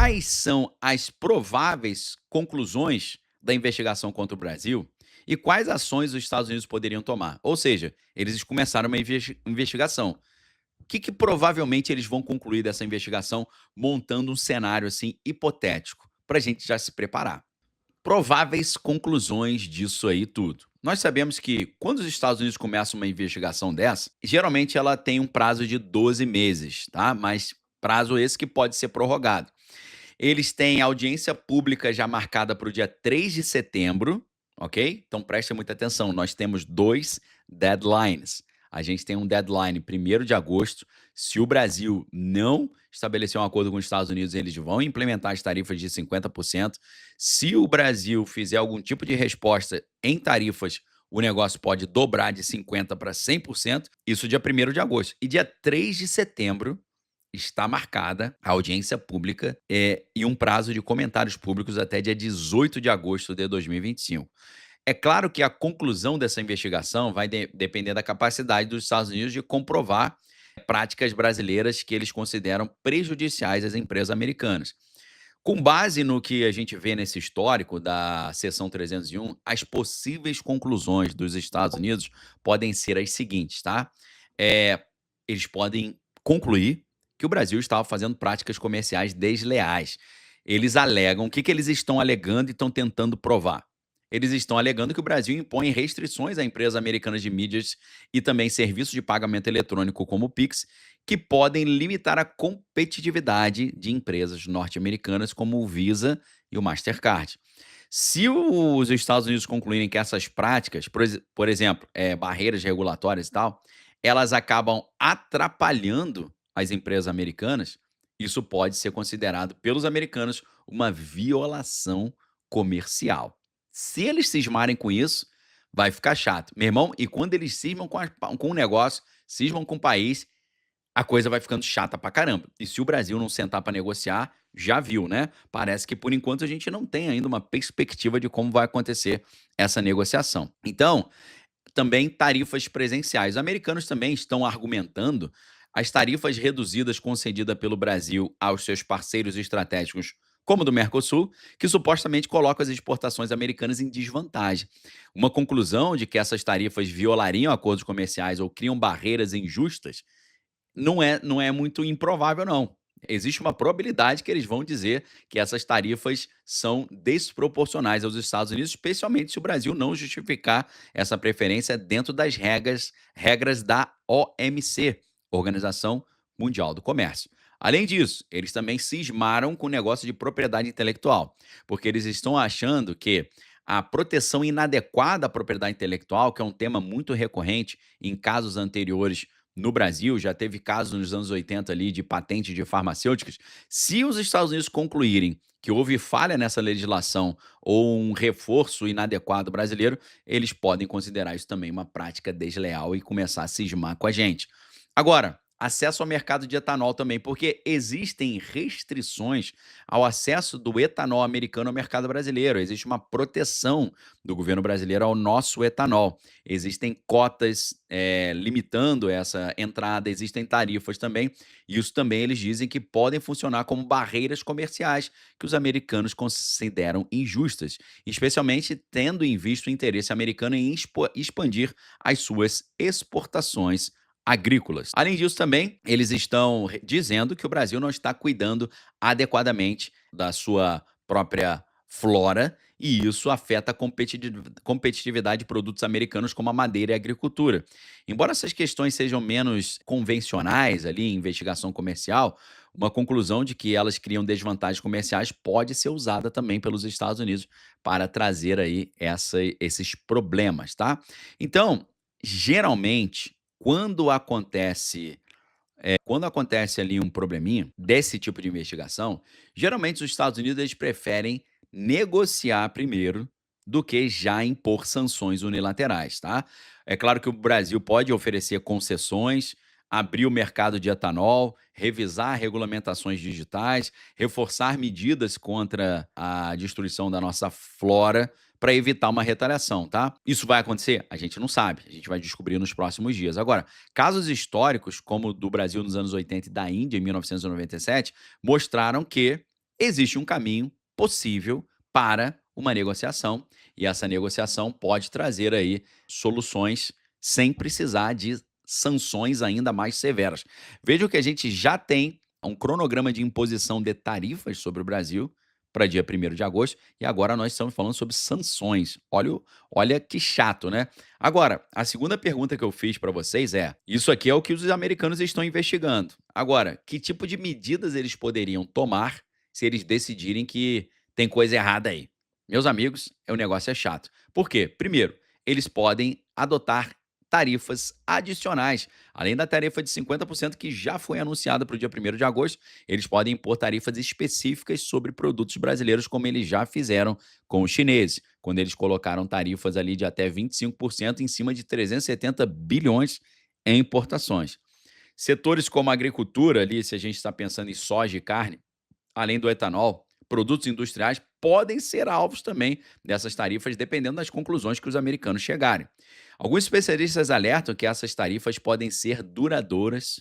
quais são as prováveis conclusões da investigação contra o Brasil e quais ações os Estados Unidos poderiam tomar? Ou seja, eles começaram uma investigação. O que provavelmente eles vão concluir dessa investigação, montando um cenário assim hipotético, para a gente já se preparar? Prováveis conclusões disso aí tudo. Nós sabemos que quando os Estados Unidos começam uma investigação dessa, geralmente ela tem um prazo de 12 meses, tá? Mas prazo esse que pode ser prorrogado. Eles têm audiência pública já marcada para o dia 3 de setembro, ok? Então prestem muita atenção, nós temos 2 deadlines. A gente tem um deadline 1º de agosto. Se o Brasil não estabelecer um acordo com os Estados Unidos, eles vão implementar as tarifas de 50%. Se o Brasil fizer algum tipo de resposta em tarifas, o negócio pode dobrar de 50% para 100%, isso dia 1º de agosto. E dia 3 de setembro, está marcada a audiência pública e um prazo de comentários públicos até dia 18 de agosto de 2025. É claro que a conclusão dessa investigação vai depender da capacidade dos Estados Unidos de comprovar práticas brasileiras que eles consideram prejudiciais às empresas americanas. Com base no que a gente vê nesse histórico da seção 301, as possíveis conclusões dos Estados Unidos podem ser as seguintes, tá? É, eles podem concluir que o Brasil estava fazendo práticas comerciais desleais. Eles alegam, o que eles estão alegando e estão tentando provar? Eles estão alegando que o Brasil impõe restrições a empresas americanas de mídias e também serviços de pagamento eletrônico como o Pix, que podem limitar a competitividade de empresas norte-americanas como o Visa e o Mastercard. Se os Estados Unidos concluírem que essas práticas, por exemplo, barreiras regulatórias e tal, elas acabam atrapalhando as empresas americanas, isso pode ser considerado pelos americanos uma violação comercial. Se eles cismarem com isso, vai ficar chato. Meu irmão, e quando eles cismam com o negócio, cismam com o país, a coisa vai ficando chata pra caramba. E se o Brasil não sentar para negociar, já viu, né? Parece que por enquanto a gente não tem ainda uma perspectiva de como vai acontecer essa negociação. Então, também tarifas presenciais. Os americanos também estão argumentando as tarifas reduzidas concedidas pelo Brasil aos seus parceiros estratégicos, como do Mercosul, que supostamente colocam as exportações americanas em desvantagem. Uma conclusão de que essas tarifas violariam acordos comerciais ou criam barreiras injustas não é muito improvável, não. Existe uma probabilidade que eles vão dizer que essas tarifas são desproporcionais aos Estados Unidos, especialmente se o Brasil não justificar essa preferência dentro das regras da OMC, Organização Mundial do Comércio. Além disso, eles também cismaram com o negócio de propriedade intelectual, porque eles estão achando que a proteção inadequada à propriedade intelectual, que é um tema muito recorrente em casos anteriores no Brasil, já teve casos nos anos 80 ali de patentes de farmacêuticas. Se os Estados Unidos concluírem que houve falha nessa legislação ou um reforço inadequado brasileiro, eles podem considerar isso também uma prática desleal e começar a cismar com a gente. Agora, acesso ao mercado de etanol também, porque existem restrições ao acesso do etanol americano ao mercado brasileiro. Existe uma proteção do governo brasileiro ao nosso etanol. Existem cotas limitando essa entrada, existem tarifas também. Isso também eles dizem que podem funcionar como barreiras comerciais que os americanos consideram injustas, especialmente tendo em vista o interesse americano em expandir as suas exportações agrícolas. Além disso, também, eles estão dizendo que o Brasil não está cuidando adequadamente da sua própria flora e isso afeta a competitividade de produtos americanos como a madeira e a agricultura. Embora essas questões sejam menos convencionais ali em investigação comercial, uma conclusão de que elas criam desvantagens comerciais pode ser usada também pelos Estados Unidos para trazer aí esses problemas, tá? Então, geralmente, quando acontece ali um probleminha desse tipo de investigação, geralmente os Estados Unidos eles preferem negociar primeiro do que já impor sanções unilaterais, tá? É claro que o Brasil pode oferecer concessões, abrir o mercado de etanol, revisar regulamentações digitais, reforçar medidas contra a destruição da nossa flora para evitar uma retaliação, tá? Isso vai acontecer? A gente não sabe, a gente vai descobrir nos próximos dias. Agora, casos históricos, como o do Brasil nos anos 80 e da Índia em 1997, mostraram que existe um caminho possível para uma negociação, e essa negociação pode trazer aí soluções sem precisar de sanções ainda mais severas. Veja que a gente já tem um cronograma de imposição de tarifas sobre o Brasil para dia 1º de agosto, e agora nós estamos falando sobre sanções. Olha que chato, né? Agora, a segunda pergunta que eu fiz para vocês é: isso aqui é o que os americanos estão investigando. Agora, que tipo de medidas eles poderiam tomar se eles decidirem que tem coisa errada aí? Meus amigos, o negócio é chato. Por quê? Primeiro, eles podem adotar tarifas adicionais. Além da tarifa de 50% que já foi anunciada para o dia 1º de agosto, eles podem impor tarifas específicas sobre produtos brasileiros, como eles já fizeram com os chineses, quando eles colocaram tarifas ali de até 25% em cima de 370 bilhões em importações. Setores como a agricultura, ali, se a gente está pensando em soja e carne, além do etanol, produtos industriais podem ser alvos também dessas tarifas, dependendo das conclusões que os americanos chegarem. Alguns especialistas alertam que essas tarifas podem ser duradouras,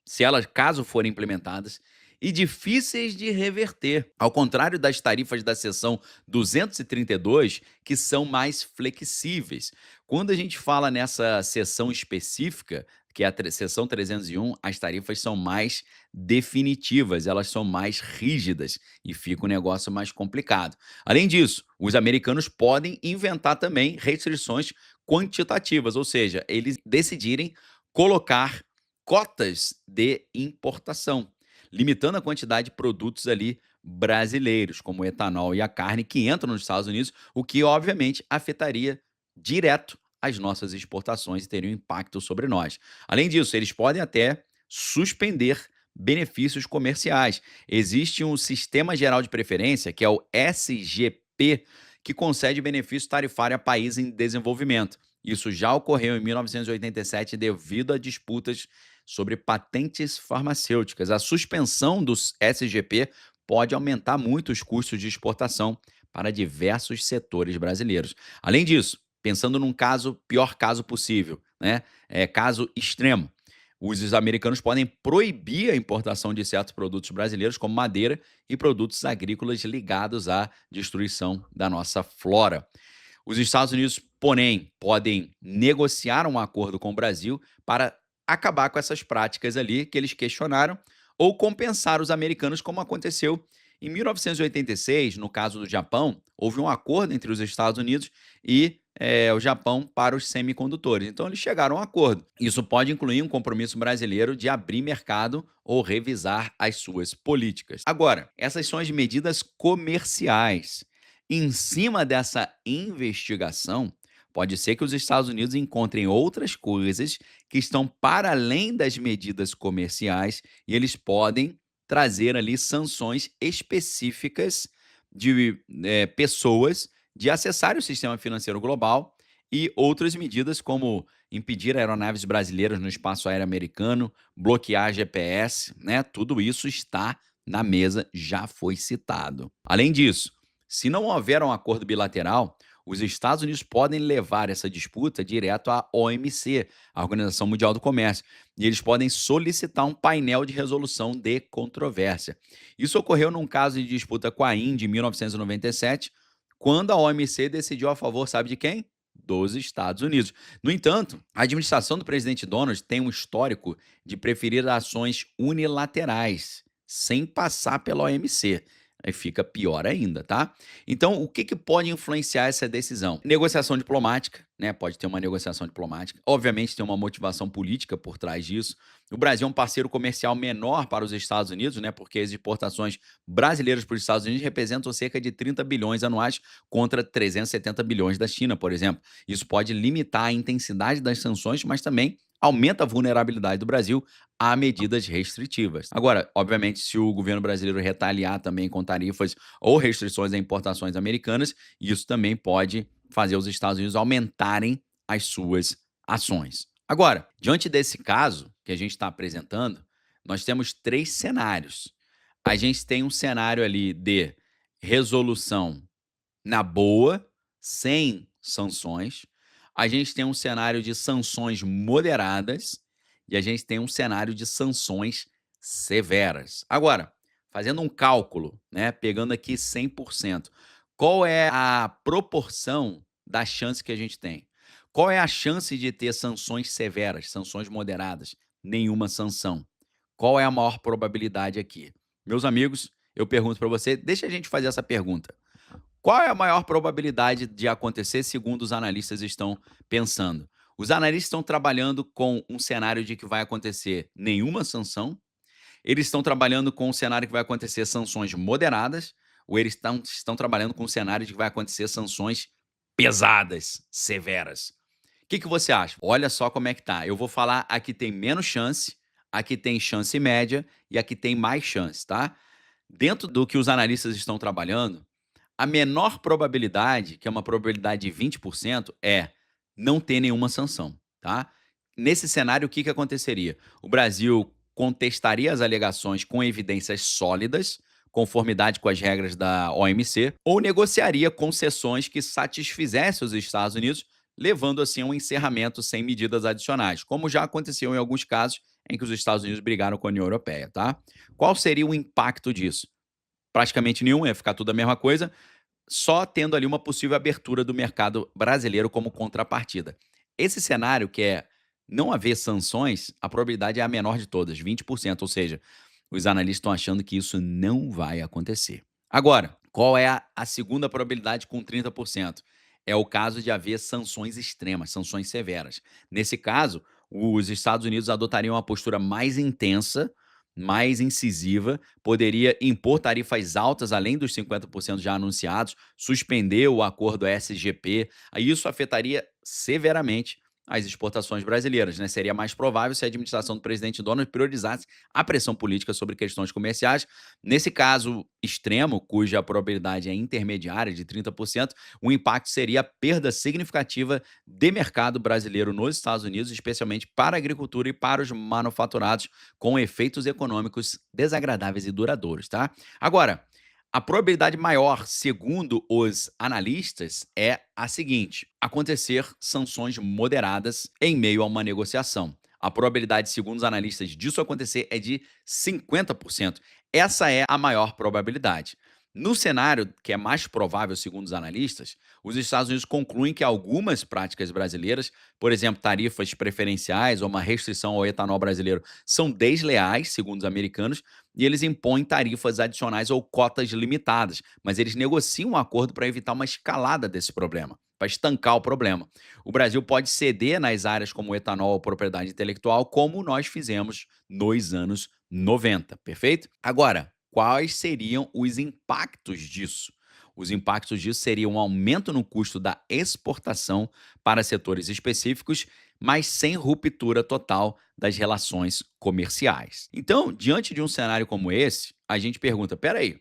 se elas, caso forem implementadas, e difíceis de reverter, ao contrário das tarifas da seção 232, que são mais flexíveis. Quando a gente fala nessa seção específica, que é a seção 301, as tarifas são mais definitivas, elas são mais rígidas e fica o negócio mais complicado. Além disso, os americanos podem inventar também restrições quantitativas, ou seja, eles decidirem colocar cotas de importação, limitando a quantidade de produtos ali brasileiros, como o etanol e a carne, que entram nos Estados Unidos, o que obviamente afetaria direto as nossas exportações e teria um impacto sobre nós. Além disso, eles podem até suspender benefícios comerciais. Existe um Sistema Geral de Preferência, que é o SGP, que concede benefício tarifário a países em desenvolvimento. Isso já ocorreu em 1987 devido a disputas sobre patentes farmacêuticas. A suspensão dos SGP pode aumentar muito os custos de exportação para diversos setores brasileiros. Além disso, pensando num pior caso possível, né? Caso extremo, os americanos podem proibir a importação de certos produtos brasileiros, como madeira e produtos agrícolas ligados à destruição da nossa flora. Os Estados Unidos, porém, podem negociar um acordo com o Brasil para acabar com essas práticas ali que eles questionaram ou compensar os americanos, como aconteceu em 1986, no caso do Japão, houve um acordo entre os Estados Unidos e o Japão para os semicondutores. Então, eles chegaram a um acordo. Isso pode incluir um compromisso brasileiro de abrir mercado ou revisar as suas políticas. Agora, essas são as medidas comerciais. Em cima dessa investigação, pode ser que os Estados Unidos encontrem outras coisas que estão para além das medidas comerciais e eles podem trazer ali sanções específicas de pessoas de acessar o sistema financeiro global e outras medidas como impedir aeronaves brasileiras no espaço aéreo americano, bloquear GPS, né? Tudo isso está na mesa, já foi citado. Além disso, se não houver um acordo bilateral, os Estados Unidos podem levar essa disputa direto à OMC, a Organização Mundial do Comércio, e eles podem solicitar um painel de resolução de controvérsia. Isso ocorreu num caso de disputa com a Índia em 1997, quando a OMC decidiu a favor, sabe de quem? Dos Estados Unidos. No entanto, a administração do presidente Donald tem um histórico de preferir ações unilaterais, sem passar pela OMC. Aí fica pior ainda, tá? Então, o que pode influenciar essa decisão? Negociação diplomática, né? Pode ter uma negociação diplomática. Obviamente, tem uma motivação política por trás disso. O Brasil é um parceiro comercial menor para os Estados Unidos, né? Porque as exportações brasileiras para os Estados Unidos representam cerca de 30 bilhões anuais contra 370 bilhões da China, por exemplo. Isso pode limitar a intensidade das sanções, mas também aumenta a vulnerabilidade do Brasil a medidas restritivas. Agora, obviamente, se o governo brasileiro retaliar também com tarifas ou restrições a importações americanas, isso também pode fazer os Estados Unidos aumentarem as suas ações. Agora, diante desse caso que a gente está apresentando, nós temos 3 cenários. A gente tem um cenário ali de resolução na boa, sem sanções. A gente tem um cenário de sanções moderadas e a gente tem um cenário de sanções severas. Agora, fazendo um cálculo, né, pegando aqui 100%, qual é a proporção da chance que a gente tem? Qual é a chance de ter sanções severas, sanções moderadas? Nenhuma sanção. Qual é a maior probabilidade aqui? Meus amigos, eu pergunto para você, deixa a gente fazer essa pergunta. Qual é a maior probabilidade de acontecer segundo os analistas estão pensando? Os analistas estão trabalhando com um cenário de que vai acontecer nenhuma sanção, eles estão trabalhando com um cenário que vai acontecer sanções moderadas, ou eles estão trabalhando com um cenário de que vai acontecer sanções pesadas, severas. O que você acha? Olha só como é que tá. Eu vou falar aqui tem menos chance, aqui tem chance média e aqui tem mais chance, tá? Dentro do que os analistas estão trabalhando, a menor probabilidade, que é uma probabilidade de 20%, é não ter nenhuma sanção, tá? Nesse cenário, o que aconteceria? O Brasil contestaria as alegações com evidências sólidas, conformidade com as regras da OMC, ou negociaria concessões que satisfizessem os Estados Unidos, levando assim a um encerramento sem medidas adicionais, como já aconteceu em alguns casos em que os Estados Unidos brigaram com a União Europeia, tá? Qual seria o impacto disso? Praticamente nenhum, ia ficar tudo a mesma coisa, só tendo ali uma possível abertura do mercado brasileiro como contrapartida. Esse cenário, que é não haver sanções, a probabilidade é a menor de todas, 20%, ou seja, os analistas estão achando que isso não vai acontecer. Agora, qual é a segunda probabilidade com 30%? É o caso de haver sanções extremas, sanções severas. Nesse caso, os Estados Unidos adotariam uma postura mais intensa, mais incisiva, poderia impor tarifas altas além dos 50% já anunciados, suspender o acordo SGP. Aí isso afetaria severamente as exportações brasileiras, né? Seria mais provável se a administração do presidente Donald priorizasse a pressão política sobre questões comerciais. Nesse caso extremo, cuja probabilidade é intermediária de 30%, o impacto seria a perda significativa de mercado brasileiro nos Estados Unidos, especialmente para a agricultura e para os manufaturados, com efeitos econômicos desagradáveis e duradouros, tá? Agora, a probabilidade maior, segundo os analistas, é a seguinte: acontecer sanções moderadas em meio a uma negociação. A probabilidade, segundo os analistas, disso acontecer é de 50%. Essa é a maior probabilidade. No cenário que é mais provável, segundo os analistas, os Estados Unidos concluem que algumas práticas brasileiras, por exemplo, tarifas preferenciais ou uma restrição ao etanol brasileiro, são desleais, segundo os americanos, e eles impõem tarifas adicionais ou cotas limitadas, mas eles negociam um acordo para evitar uma escalada desse problema, para estancar o problema. O Brasil pode ceder nas áreas como etanol ou propriedade intelectual, como nós fizemos nos anos 90, perfeito? Agora, quais seriam os impactos disso? Os impactos disso seriam um aumento no custo da exportação para setores específicos, mas sem ruptura total das relações comerciais. Então, diante de um cenário como esse, a gente pergunta: peraí,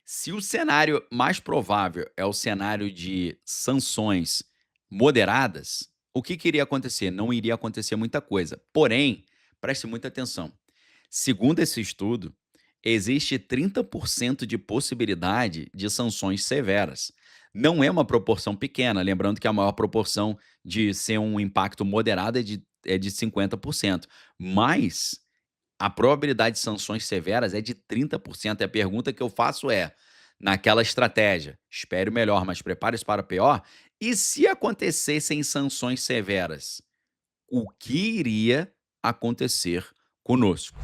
se o cenário mais provável é o cenário de sanções moderadas, o que iria acontecer? Não iria acontecer muita coisa. Porém, preste muita atenção. Segundo esse estudo, existe 30% de possibilidade de sanções severas. Não é uma proporção pequena, lembrando que a maior proporção de ser um impacto moderado é de 50%. Mas a probabilidade de sanções severas é de 30%. E a pergunta que eu faço é: naquela estratégia, espere o melhor, mas prepare-se para o pior, e se acontecessem sanções severas, o que iria acontecer conosco?